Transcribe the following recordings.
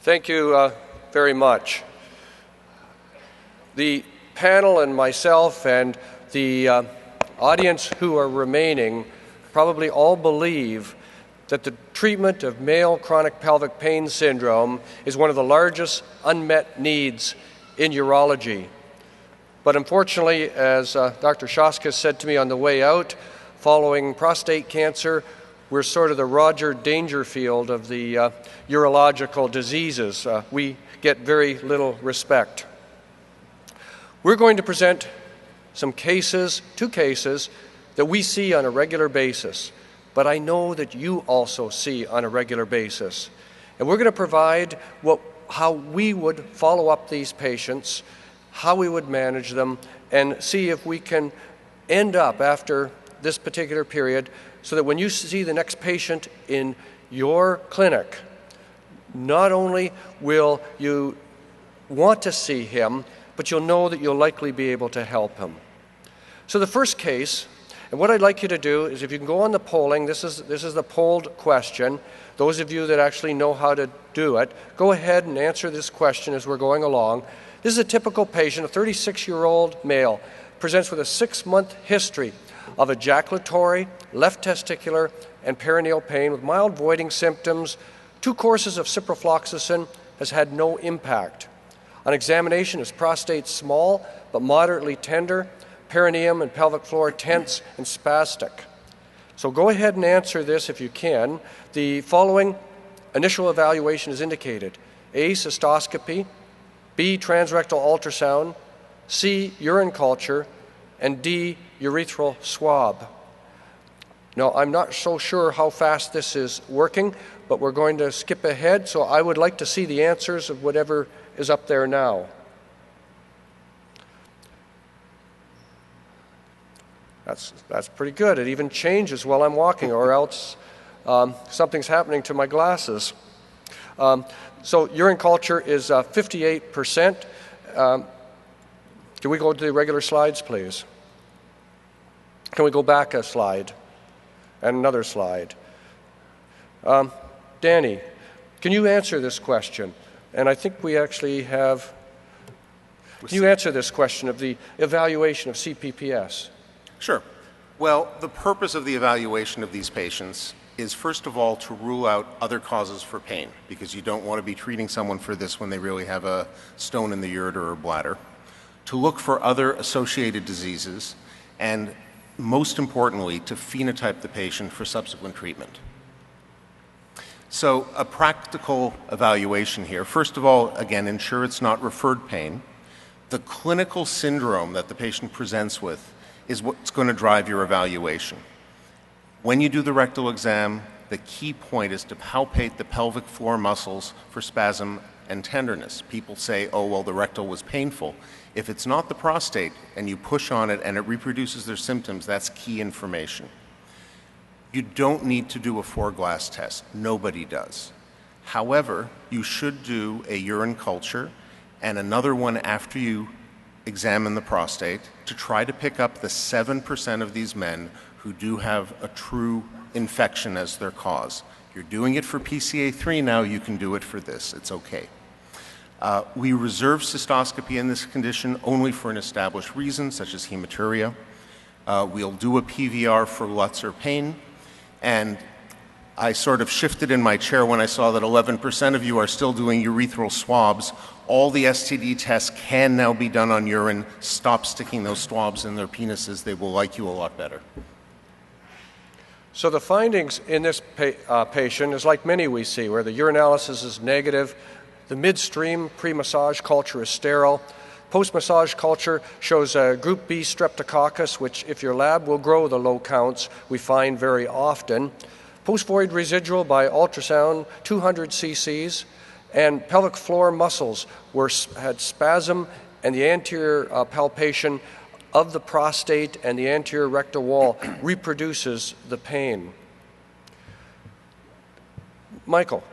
Thank you very much. The panel and myself and the audience who are remaining probably all believe that the treatment of male chronic pelvic pain syndrome is one of the largest unmet needs in urology. But unfortunately, as Dr. Shoskes said to me on the way out, following prostate cancer, we're sort of the Roger Dangerfield of the urological diseases. We get very little respect. We're going to present some cases, two cases, that we see on a regular basis, but I know that you also see on a regular basis. And we're going to provide how we would follow up these patients, how we would manage them, and see if we can end up after this particular period so that when you see the next patient in your clinic, not only will you want to see him, but you'll know that you'll likely be able to help him. So the first case, and what I'd like you to do is if you can go on the polling, this is the polled question. Those of you that actually know how to do it, go ahead and answer this question as we're going along. This is a typical patient, a 36-year-old male, presents with a 6-month history of ejaculatory, left testicular, and perineal pain with mild voiding symptoms. 2 courses of ciprofloxacin has had no impact. On examination, his prostate small but moderately tender, perineum and pelvic floor tense and spastic. So go ahead and answer this if you can. The following initial evaluation is indicated: A, cystoscopy, B, transrectal ultrasound, C, urine culture, and D, urethral swab. Now, I'm not so sure how fast this is working, but we're going to skip ahead, so I would like to see the answers of whatever is up there now. That's pretty good. It even changes while I'm walking, or else something's happening to my glasses. So urine culture is 58%. Can we go to the regular slides, please? Can we go back a slide? And another slide. Danny, can you answer this question? And I think we actually have... Can you answer this question of the evaluation of CPPS? Sure. Well, the purpose of the evaluation of these patients is, first of all, to rule out other causes for pain, because you don't want to be treating someone for this when they really have a stone in the ureter or bladder. To look for other associated diseases, and most importantly, to phenotype the patient for subsequent treatment. So a practical evaluation here. First of all, again, ensure it's not referred pain. The clinical syndrome that the patient presents with is what's going to drive your evaluation. When you do the rectal exam, the key point is to palpate the pelvic floor muscles for spasm and tenderness. People say, oh, well, the rectal was painful. If it's not the prostate and you push on it and it reproduces their symptoms, that's key information. You don't need to do a 4-glass test. Nobody does. However, you should do a urine culture and another one after you examine the prostate to try to pick up the 7% of these men who do have a true infection as their cause. You're doing it for PCA3 now, you can do it for this. It's okay. We reserve cystoscopy in this condition only for an established reason, such as hematuria. We'll do a PVR for LUTS or pain. And I sort of shifted in my chair when I saw that 11% of you are still doing urethral swabs. All the STD tests can now be done on urine. Stop sticking those swabs in their penises. They will like you a lot better. So the findings in this patient is like many we see, where the urinalysis is negative, the midstream pre-massage culture is sterile, post-massage culture shows a group B streptococcus, which if your lab will grow the low counts, we find very often. Post-void residual by ultrasound, 200 cc's, and pelvic floor muscles had spasm, and the anterior palpation of the prostate and the anterior rectal wall reproduces the pain. Michael,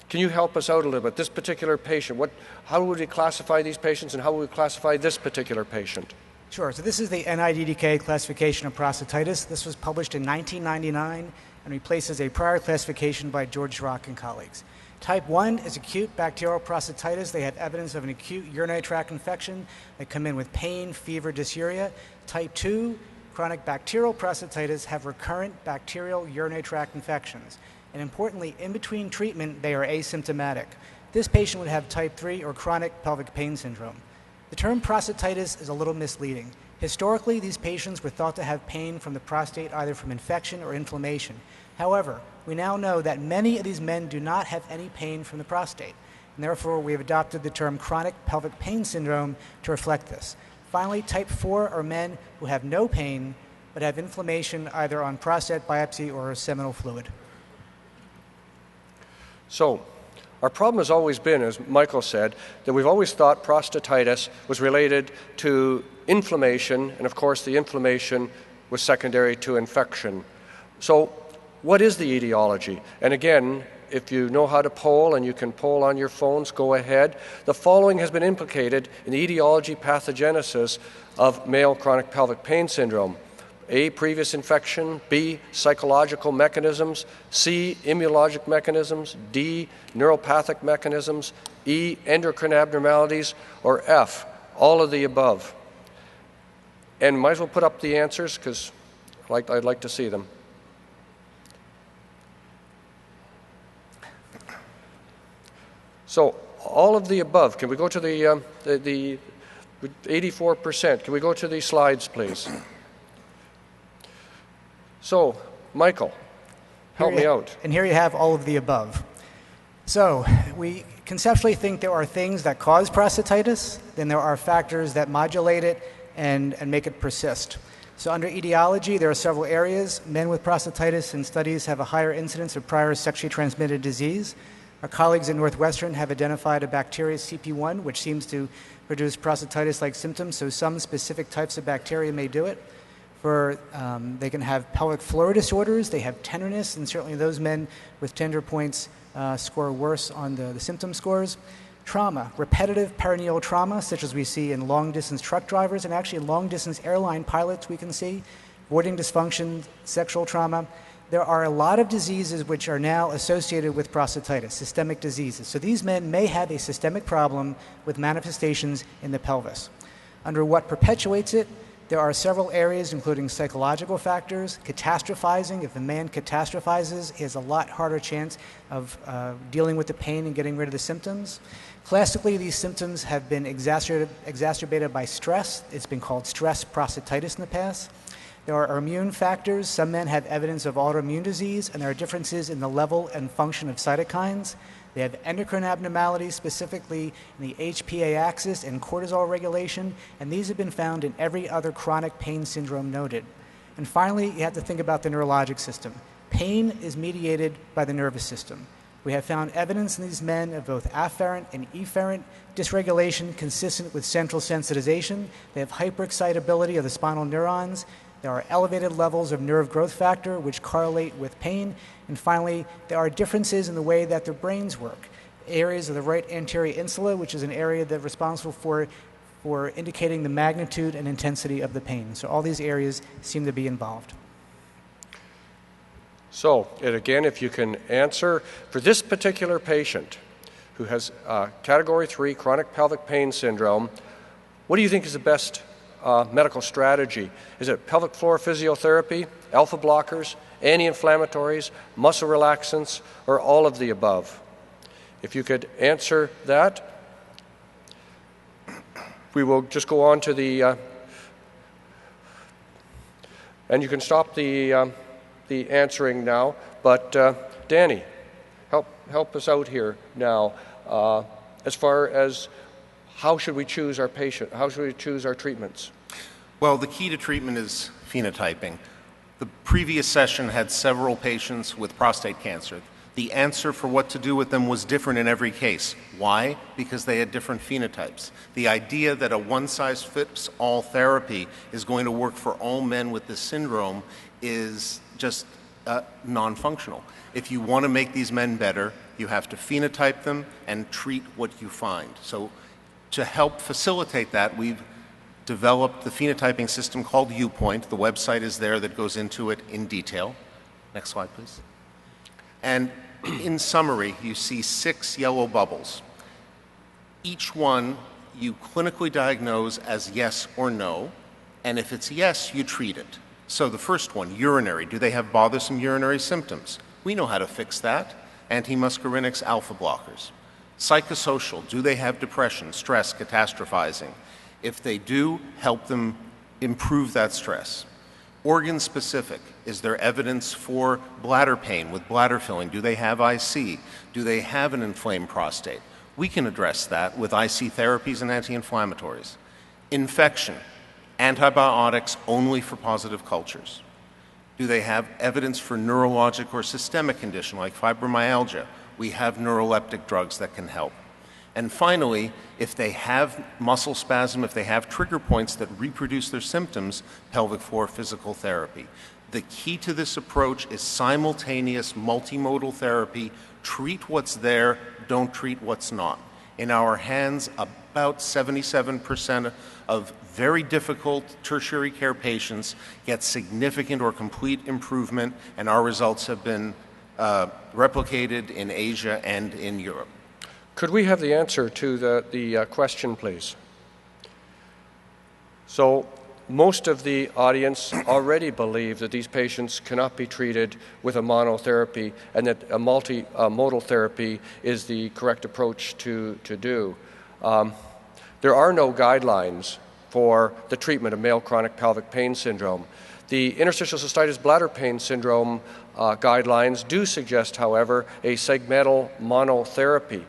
can you help us out a little bit? This particular patient, how would we classify these patients and how would we classify this particular patient? Sure. So this is the NIDDK classification of prostatitis. This was published in 1999 and replaces a prior classification by George Rock and colleagues. Type 1 is acute bacterial prostatitis. They have evidence of an acute urinary tract infection. They come in with pain, fever, dysuria. Type 2, chronic bacterial prostatitis, have recurrent bacterial urinary tract infections. And importantly, in between treatment, they are asymptomatic. This patient would have type 3 or chronic pelvic pain syndrome. The term prostatitis is a little misleading. Historically, these patients were thought to have pain from the prostate either from infection or inflammation. However, we now know that many of these men do not have any pain from the prostate, and therefore we have adopted the term chronic pelvic pain syndrome to reflect this. Finally, type 4 are men who have no pain but have inflammation either on prostate biopsy or seminal fluid. So, our problem has always been, as Michael said, that we've always thought prostatitis was related to inflammation, and of course the inflammation was secondary to infection. So, what is the etiology? And again, if you know how to poll and you can poll on your phones, go ahead. The following has been implicated in the etiology pathogenesis of male chronic pelvic pain syndrome. A, previous infection. B, psychological mechanisms. C, immunologic mechanisms. D, neuropathic mechanisms. E, endocrine abnormalities. Or F, all of the above. And might as well put up the answers because I'd like to see them. So all of the above. Can we go to the 84%? Can we go to the slides, please? So, Michael, help me out. And here you have all of the above. So we conceptually think there are things that cause prostatitis, then there are factors that modulate it and make it persist. So under etiology, there are several areas. Men with prostatitis in studies have a higher incidence of prior sexually transmitted disease. Our colleagues at Northwestern have identified a bacteria, CP1, which seems to produce prostatitis-like symptoms, so some specific types of bacteria may do it. They can have pelvic floor disorders, they have tenderness, and certainly those men with tender points score worse on the symptom scores. Trauma, repetitive perineal trauma, such as we see in long-distance truck drivers, and actually in long-distance airline pilots we can see, voiding dysfunction, sexual trauma. There are a lot of diseases which are now associated with prostatitis, systemic diseases. So these men may have a systemic problem with manifestations in the pelvis. Under what perpetuates it, there are several areas, including psychological factors, catastrophizing. If a man catastrophizes, he has a lot harder chance of dealing with the pain and getting rid of the symptoms. Classically, these symptoms have been exacerbated by stress. It's been called stress prostatitis in the past. There are immune factors. Some men have evidence of autoimmune disease, and there are differences in the level and function of cytokines. They have endocrine abnormalities, specifically in the HPA axis and cortisol regulation, and these have been found in every other chronic pain syndrome noted. And finally, you have to think about the neurologic system. Pain is mediated by the nervous system. We have found evidence in these men of both afferent and efferent dysregulation consistent with central sensitization. They have hyperexcitability of the spinal neurons. There are elevated levels of nerve growth factor, which correlate with pain. And finally, there are differences in the way that their brains work. Areas of the right anterior insula, which is an area that's responsible for indicating the magnitude and intensity of the pain. So all these areas seem to be involved. So, and again, if you can answer, for this particular patient who has category 3 chronic pelvic pain syndrome, what do you think is the best medical strategy? Is it pelvic floor physiotherapy, alpha blockers, anti-inflammatories, muscle relaxants, or all of the above? If you could answer that, we will just go on to the, and you can stop the answering now, but Danny, help us out here now as far as how should we choose our patient? How should we choose our treatments? Well, the key to treatment is phenotyping. The previous session had several patients with prostate cancer. The answer for what to do with them was different in every case. Why? Because they had different phenotypes. The idea that a one-size-fits-all therapy is going to work for all men with this syndrome is just non-functional. If you want to make these men better, you have to phenotype them and treat what you find. So to help facilitate that, we've developed the phenotyping system called UPOINT. The website is there that goes into it in detail. Next slide, please. And in summary, you see 6 yellow bubbles. Each one you clinically diagnose as yes or no, and if it's yes, you treat it. So the first one, urinary. Do they have bothersome urinary symptoms? We know how to fix that. Antimuscarinics, alpha blockers. Psychosocial. Do they have depression, stress, catastrophizing? If they do, help them improve that stress. Organ specific. Is there evidence for bladder pain with bladder filling? Do they have IC? Do they have an inflamed prostate? We can address that with IC therapies and anti-inflammatories. Infection. Antibiotics only for positive cultures. Do they have evidence for neurologic or systemic condition like fibromyalgia? We have neuroleptic drugs that can help. And finally, if they have muscle spasm, if they have trigger points that reproduce their symptoms, pelvic floor physical therapy. The key to this approach is simultaneous multimodal therapy. Treat what's there, don't treat what's not. In our hands, about 77% of very difficult tertiary care patients get significant or complete improvement, and our results have been replicated in Asia and in Europe. Could we have the answer to the question, please? So most of the audience already believe that these patients cannot be treated with a monotherapy and that a multimodal therapy is the correct approach to do. There are no guidelines for the treatment of male chronic pelvic pain syndrome. The interstitial cystitis bladder pain syndrome guidelines do suggest, however, a segmental monotherapy.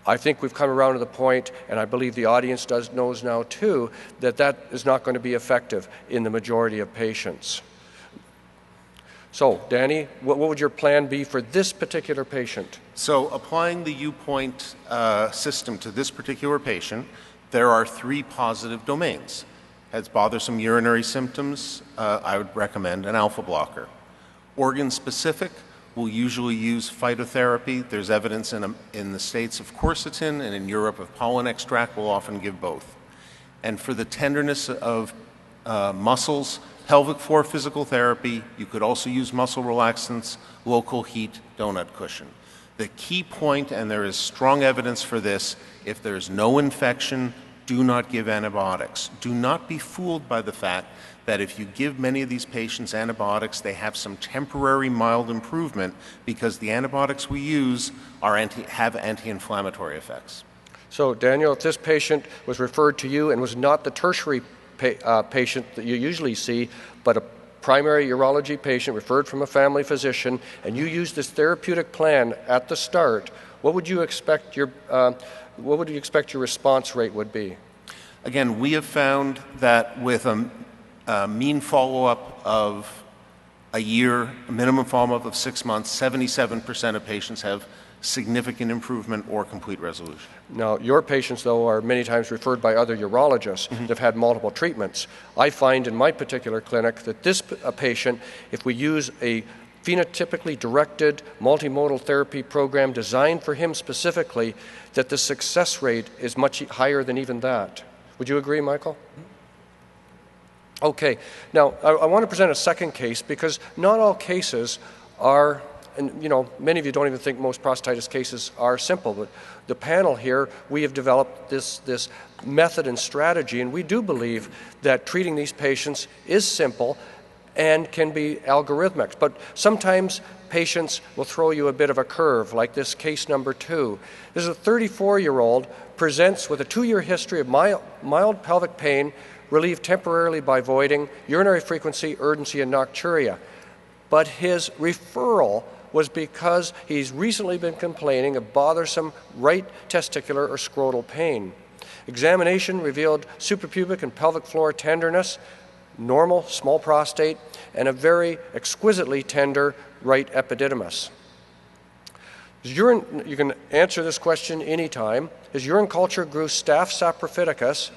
I think we've come around to the point, and I believe the audience knows now too, that that is not going to be effective in the majority of patients. So, Danny, what would your plan be for this particular patient? So, applying the UPOINT system to this particular patient, there are 3 positive domains. Has bothersome urinary symptoms, I would recommend an alpha blocker. Organ specific, we'll usually use phytotherapy. There's evidence in the States of quercetin, and in Europe of pollen extract. We'll often give both. And for the tenderness of muscles, pelvic floor physical therapy, you could also use muscle relaxants, local heat, donut cushion. The key point, and there is strong evidence for this, if there's no infection, do not give antibiotics. Do not be fooled by the fact that if you give many of these patients antibiotics, they have some temporary mild improvement because the antibiotics we use have anti-inflammatory effects. So, Daniel, if this patient was referred to you and was not the tertiary patient that you usually see, but a primary urology patient referred from a family physician, and you use this therapeutic plan at the start, what would you expect your response rate would be? Again, we have found that with a mean follow-up of a year, a minimum follow-up of 6 months, 77% of patients have significant improvement or complete resolution. Now, your patients, though, are many times referred by other urologists that have had multiple treatments. I find in my particular clinic that this patient, if we use a phenotypically directed multimodal therapy program designed for him specifically, that the success rate is much higher than even that. Would you agree, Michael? Okay. Now, I want to present a second case because not all cases are, and many of you don't even think most prostatitis cases are simple, but the panel here, we have developed this method and strategy, and we do believe that treating these patients is simple and can be algorithmic. But sometimes patients will throw you a bit of a curve, like this case number 2. This is a 34-year-old, presents with a 2-year history of mild pelvic pain, relieved temporarily by voiding, urinary frequency, urgency, and nocturia. But his referral was because he's recently been complaining of bothersome right testicular or scrotal pain. Examination revealed suprapubic and pelvic floor tenderness, normal small prostate, and a very exquisitely tender right epididymis. You can answer this question anytime. His urine culture grew staph saprophyticus,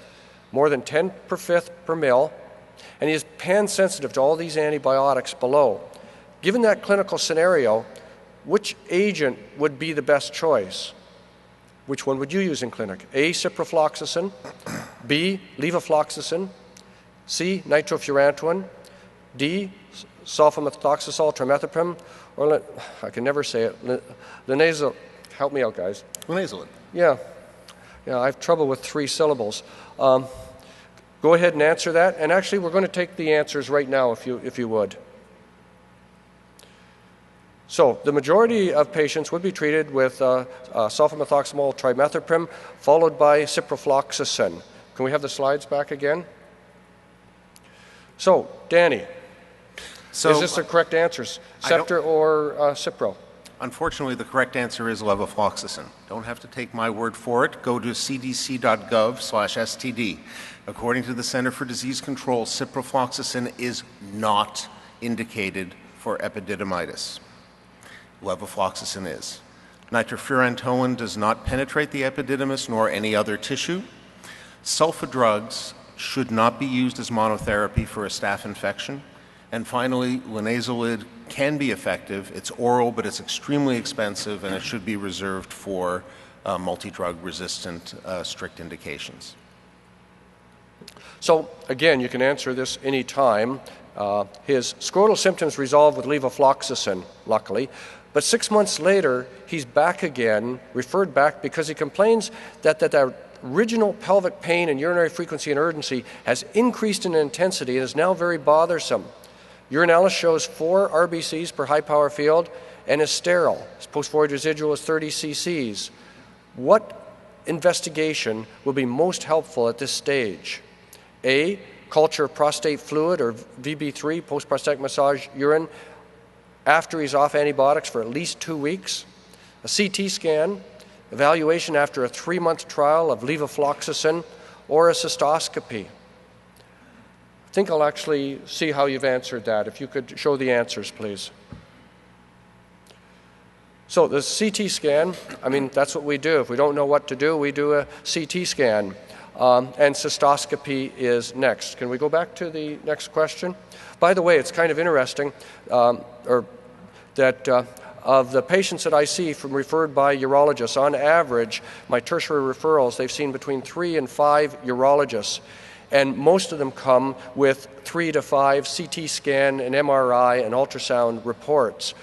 more than 10 per fifth per mil, and he is pan-sensitive to all these antibiotics below. Given that clinical scenario, which agent would be the best choice? Which one would you use in clinic? A, ciprofloxacin, B, levofloxacin, C, nitrofurantoin, D, sulfamethoxazole trimethoprim, or I can never say it, linazol. Help me out, guys. Linazolid. Yeah, I have trouble with 3 syllables. Go ahead and answer that. And actually, we're going to take the answers right now, if you would. So the majority of patients would be treated with sulfamethoxazole trimethoprim, followed by ciprofloxacin. Can we have the slides back again? So, Danny, is this the correct answers? Scepter or Cipro? Unfortunately, the correct answer is levofloxacin. Don't have to take my word for it. Go to cdc.gov/STD. According to the Center for Disease Control, ciprofloxacin is not indicated for epididymitis. Levofloxacin is. Nitrofurantoin does not penetrate the epididymis nor any other tissue. Sulfa drugs should not be used as monotherapy for a staph infection. And finally, linazolid can be effective. It's oral, but it's extremely expensive, and it should be reserved for multi-drug resistant strict indications. So again, you can answer this any time. His scrotal symptoms resolved with levofloxacin, luckily. But 6 months later, he's back again, referred back because he complains that the original pelvic pain and urinary frequency and urgency has increased in intensity and is now very bothersome. Urinalysis shows 4 RBCs per high power field and is sterile. His post-void residual is 30 cc's. What investigation will be most helpful at this stage? A, culture of prostate fluid or VB3, post-prostatic massage urine, after he's off antibiotics for at least 2 weeks. A CT scan, evaluation after a 3-month trial of levofloxacin, or a cystoscopy. I think I'll actually see how you've answered that. If you could show the answers, please. So the CT scan, I mean, that's what we do. If we don't know what to do, we do a CT scan. And cystoscopy is next. Can we go back to the next question? By the way, it's kind of interesting that of the patients that I see from referred by urologists, on average, my tertiary referrals, they've seen between 3 and 5 urologists. And most of them come with 3 to 5 CT scan and MRI and ultrasound reports.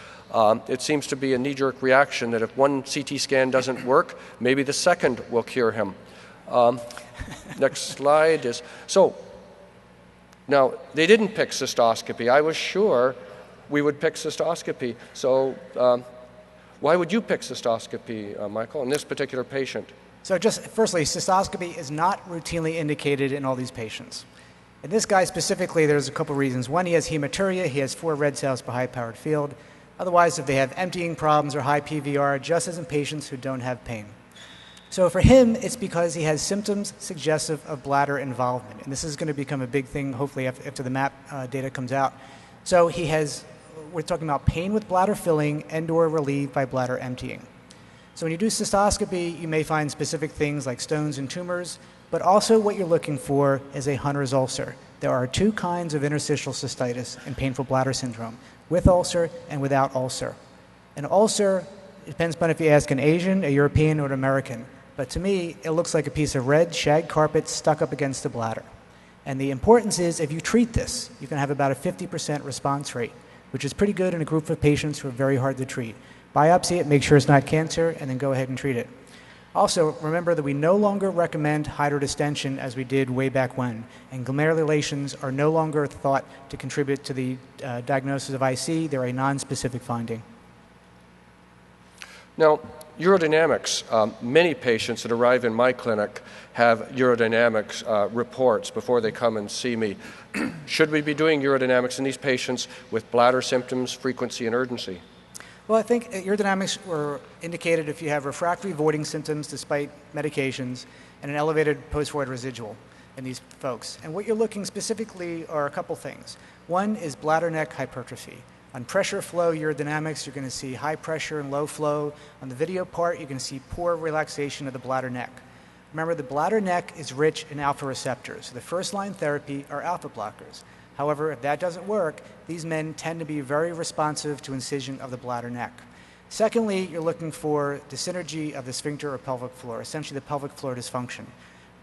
It seems to be a knee-jerk reaction that if one CT scan doesn't work, maybe the second will cure him. Next slide is, so now they didn't pick cystoscopy. I was sure we would pick cystoscopy. So why would you pick cystoscopy, Michael, in this particular patient? So just firstly, cystoscopy is not routinely indicated in all these patients. In this guy specifically, there's a couple reasons. One, he has hematuria. He has 4 red cells per high-powered field. Otherwise, if they have emptying problems or high PVR, just as in patients who don't have pain. So for him, it's because he has symptoms suggestive of bladder involvement. And this is going to become a big thing, hopefully, after the MAP data comes out. So we're talking about pain with bladder filling and/or relieved by bladder emptying. So when you do cystoscopy, you may find specific things like stones and tumors, but also what you're looking for is a Hunter's ulcer. There are 2 kinds of interstitial cystitis and painful bladder syndrome, with ulcer and without ulcer. An ulcer, it depends upon if you ask an Asian, a European, or an American, but to me, it looks like a piece of red shag carpet stuck up against the bladder. And the importance is, if you treat this, you can have about a 50% response rate, which is pretty good in a group of patients who are very hard to treat. Biopsy it, make sure it's not cancer, and then go ahead and treat it. Also, remember that we no longer recommend hydrodistension as we did way back when, and glomerulations are no longer thought to contribute to the diagnosis of IC. They're a non-specific finding. Now, urodynamics. Many patients that arrive in my clinic have urodynamics reports before they come and see me. Should we be doing urodynamics in these patients with bladder symptoms, frequency, and urgency? Well, I think urodynamics were indicated if you have refractory voiding symptoms despite medications and an elevated post-void residual in these folks. And what you're looking specifically are a couple things. One is bladder neck hypertrophy. On pressure flow urodynamics, you're going to see high pressure and low flow. On the video part, you're going to see poor relaxation of the bladder neck. Remember, the bladder neck is rich in alpha receptors. So the first-line therapy are alpha blockers. However, if that doesn't work, these men tend to be very responsive to incision of the bladder neck. Secondly, you're looking for the synergy of the sphincter or pelvic floor, essentially the pelvic floor dysfunction.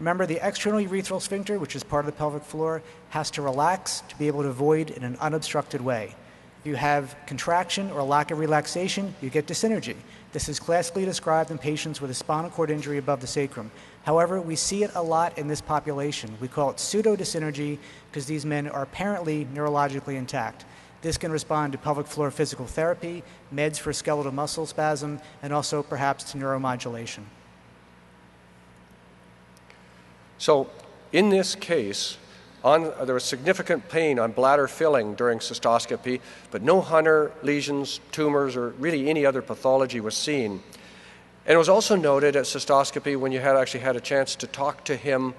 Remember, the external urethral sphincter, which is part of the pelvic floor, has to relax to be able to void in an unobstructed way. If you have contraction or lack of relaxation, you get dyssynergy. This is classically described in patients with a spinal cord injury above the sacrum. However, we see it a lot in this population. We call it pseudo-dyssynergy because these men are apparently neurologically intact. This can respond to pelvic floor physical therapy, meds for skeletal muscle spasm, and also perhaps to neuromodulation. So in this case, there was significant pain on bladder filling during cystoscopy, but no Hunter lesions, tumors, or really any other pathology was seen. And it was also noted at cystoscopy, when you actually had a chance to talk to him,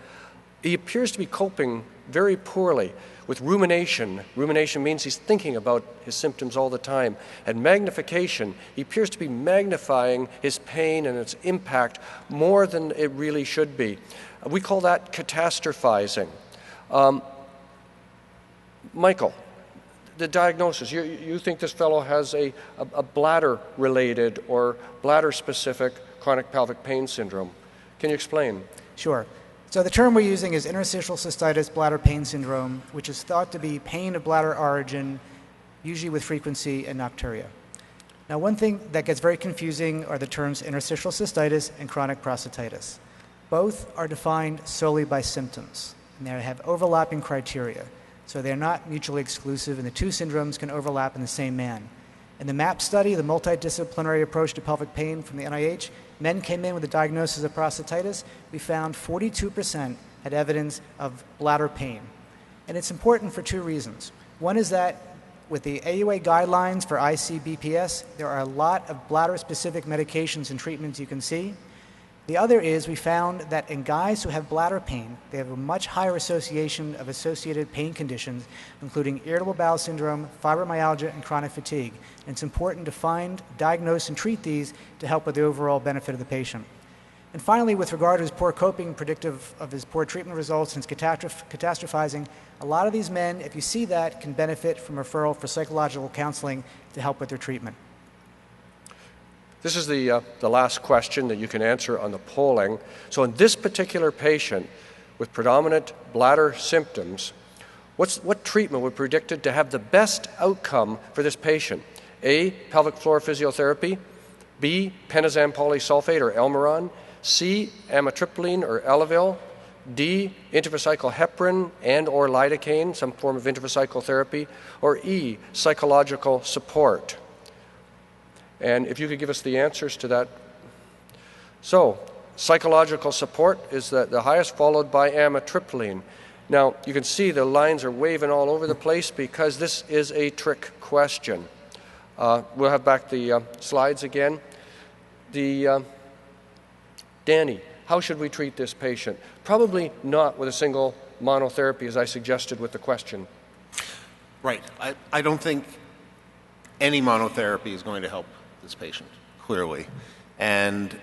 he appears to be coping very poorly with rumination. Rumination means he's thinking about his symptoms all the time. And magnification, he appears to be magnifying his pain and its impact more than it really should be. We call that catastrophizing. Michael, the diagnosis, you think this fellow has a bladder-related or bladder-specific chronic pelvic pain syndrome. Can you explain? Sure. So the term we're using is interstitial cystitis bladder pain syndrome, which is thought to be pain of bladder origin, usually with frequency and nocturia. Now, one thing that gets very confusing are the terms interstitial cystitis and chronic prostatitis. Both are defined solely by symptoms, and they have overlapping criteria. So they're not mutually exclusive, and the two syndromes can overlap in the same man. In the MAP study, the multidisciplinary approach to pelvic pain from the NIH, men came in with a diagnosis of prostatitis. We found 42% had evidence of bladder pain. And it's important for two reasons. One is that with the AUA guidelines for ICBPS, there are a lot of bladder-specific medications and treatments you can see. The other is we found that in guys who have bladder pain, they have a much higher association of associated pain conditions, including irritable bowel syndrome, fibromyalgia, and chronic fatigue. And it's important to find, diagnose, and treat these to help with the overall benefit of the patient. And finally, with regard to his poor coping, predictive of his poor treatment results and his catastrophizing, a lot of these men, if you see that, can benefit from referral for psychological counseling to help with their treatment. This is the last question that you can answer on the polling. So in this particular patient with predominant bladder symptoms, what treatment would be predicted to have the best outcome for this patient? A, pelvic floor physiotherapy. B, penazam polysulfate or Elmeron. C, amitriptyline or Elavil. D, intravesical heparin and or lidocaine, some form of intravesical therapy. Or E, psychological support. And if you could give us the answers to that. So, psychological support is the highest, followed by amitriptyline. Now, you can see the lines are waving all over the place because this is a trick question. We'll have back the slides again. Danny, how should we treat this patient? Probably not with a single monotherapy, as I suggested with the question. Right. I don't think any monotherapy is going to help this patient, clearly. And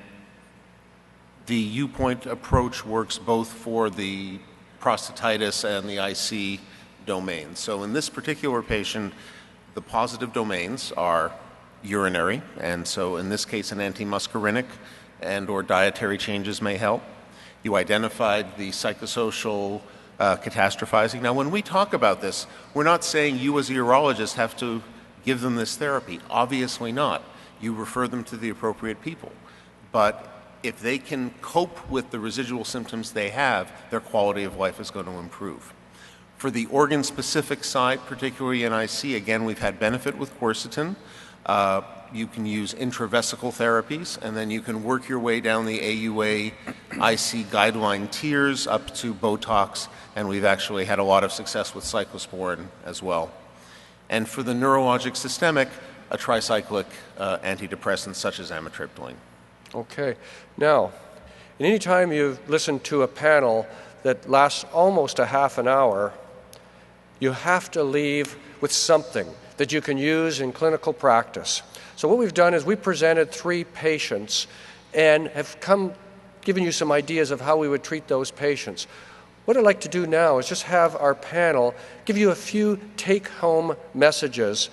the UPOINT approach works both for the prostatitis and the IC domain. So in this particular patient, the positive domains are urinary, and so in this case an antimuscarinic and or dietary changes may help. You identified the psychosocial catastrophizing. Now when we talk about this, we're not saying you as a urologist have to give them this therapy. Obviously not. You refer them to the appropriate people. But if they can cope with the residual symptoms they have, their quality of life is going to improve. For the organ-specific side, particularly in IC, again, we've had benefit with quercetin. You can use intravesical therapies, and then you can work your way down the AUA IC guideline tiers up to Botox, and we've actually had a lot of success with cyclosporin as well. And for the neurologic systemic, a tricyclic antidepressant such as amitriptyline. Okay. Now, any time you've listened to a panel that lasts almost a half an hour, you have to leave with something that you can use in clinical practice. So what we've done is we presented 3 patients and have given you some ideas of how we would treat those patients. What I'd like to do now is just have our panel give you a few take-home messages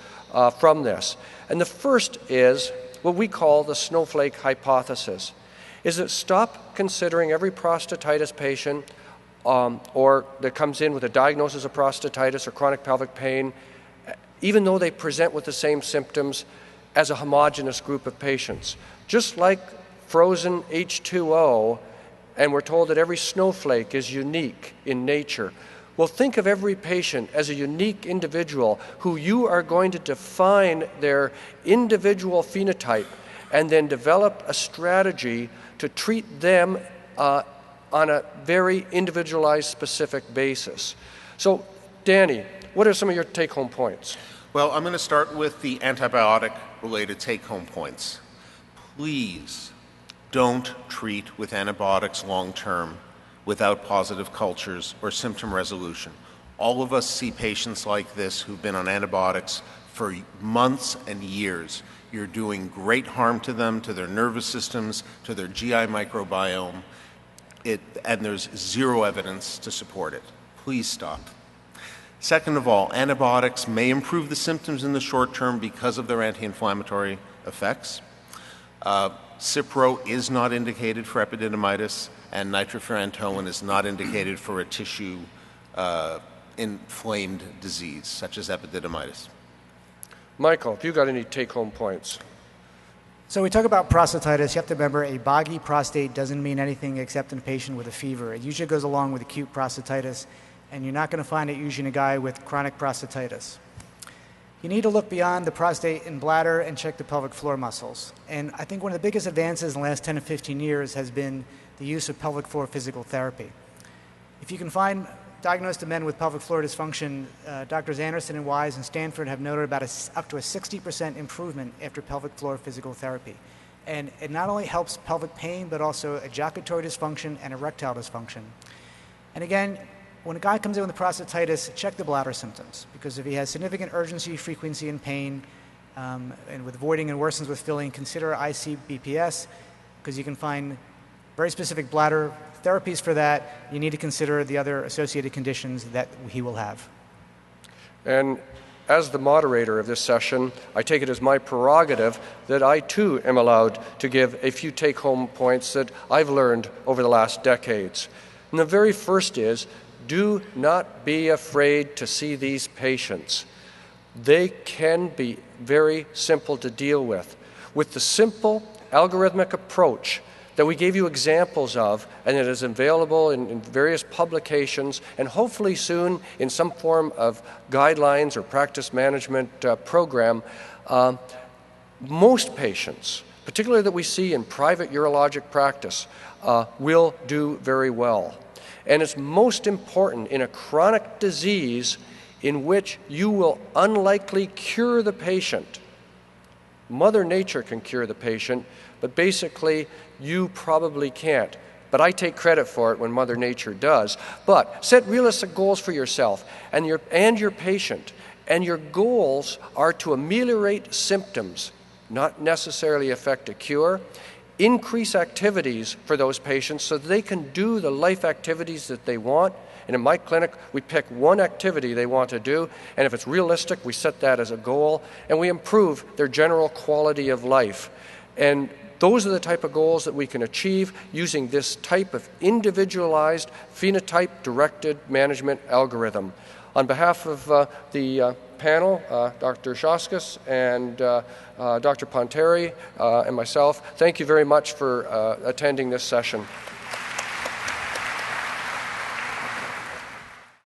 from this. And the first is what we call the snowflake hypothesis. is that stop considering every prostatitis patient or that comes in with a diagnosis of prostatitis or chronic pelvic pain, even though they present with the same symptoms, as a homogeneous group of patients. Just like frozen H2O, and we're told that every snowflake is unique in nature. Well, think of every patient as a unique individual who you are going to define their individual phenotype and then develop a strategy to treat them on a very individualized, specific basis. So, Danny, what are some of your take-home points? Well, I'm going to start with the antibiotic-related take-home points. Please don't treat with antibiotics long-term without positive cultures or symptom resolution. All of us see patients like this who've been on antibiotics for months and years. You're doing great harm to them, to their nervous systems, to their GI microbiome, and there's zero evidence to support it. Please stop. Second of all, antibiotics may improve the symptoms in the short term because of their anti-inflammatory effects. Cipro is not indicated for epididymitis, and nitrofurantoin is not indicated for a tissue inflamed disease, such as epididymitis. Michael, have you got any take-home points? So we talk about prostatitis. You have to remember a boggy prostate doesn't mean anything except in a patient with a fever. It usually goes along with acute prostatitis, and you're not going to find it usually in a guy with chronic prostatitis. You need to look beyond the prostate and bladder and check the pelvic floor muscles. And I think one of the biggest advances in the last 10 to 15 years has been the use of pelvic floor physical therapy. If you can diagnose the men with pelvic floor dysfunction, Drs. Anderson and Wise and Stanford have noted about up to a 60% improvement after pelvic floor physical therapy. And it not only helps pelvic pain, but also ejaculatory dysfunction and erectile dysfunction. And again, when a guy comes in with prostatitis, check the bladder symptoms, because if he has significant urgency, frequency, and pain, and with voiding and worsens with filling, consider CPPS, because you can find very specific bladder therapies for that. You need to consider the other associated conditions that he will have. And as the moderator of this session, I take it as my prerogative that I too am allowed to give a few take-home points that I've learned over the last decades. And the very first is, do not be afraid to see these patients. They can be very simple to deal with. With the simple algorithmic approach that we gave you examples of, and it is available in various publications, and hopefully soon in some form of guidelines or practice management program, most patients, particularly that we see in private urologic practice, will do very well. And it's most important in a chronic disease in which you will unlikely cure the patient. Mother Nature can cure the patient, but basically you probably can't. But I take credit for it when Mother Nature does. But set realistic goals for yourself and your patient. And your goals are to ameliorate symptoms, not necessarily affect a cure. Increase activities for those patients so that they can do the life activities that they want. And in my clinic, we pick one activity they want to do, and if it's realistic, we set that as a goal, and we improve their general quality of life. And those are the type of goals that we can achieve using this type of individualized, phenotype-directed management algorithm. On behalf of the panel, Dr. Shoskes and Dr. Pontari and myself, thank you very much for attending this session.